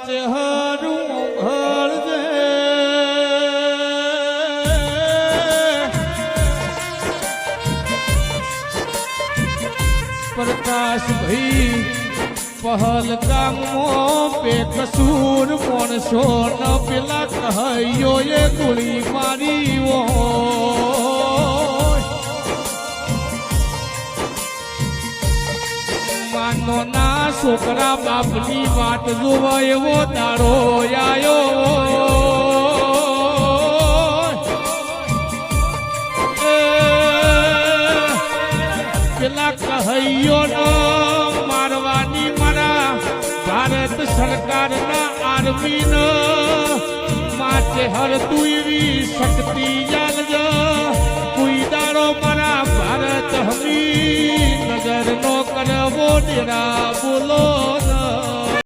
ચહેરું ઘરજે પ્રકાશ ભાઈ પહલગામમાં બેકસૂર માણસો ન પેલા કહ્યો એ ગોળી મારી માનો ના છોકરા બાપની વાત જોવા એવો દાડો આયો પેલા કહ્યો ન મારવાની મારા ભારત સરકારના આર્મી ન માટે હર તું એવી શક્તિ જાલજ કોઈ દાડો મારા ભારત હમી નજર નો કરવો ડેરા બોલો ન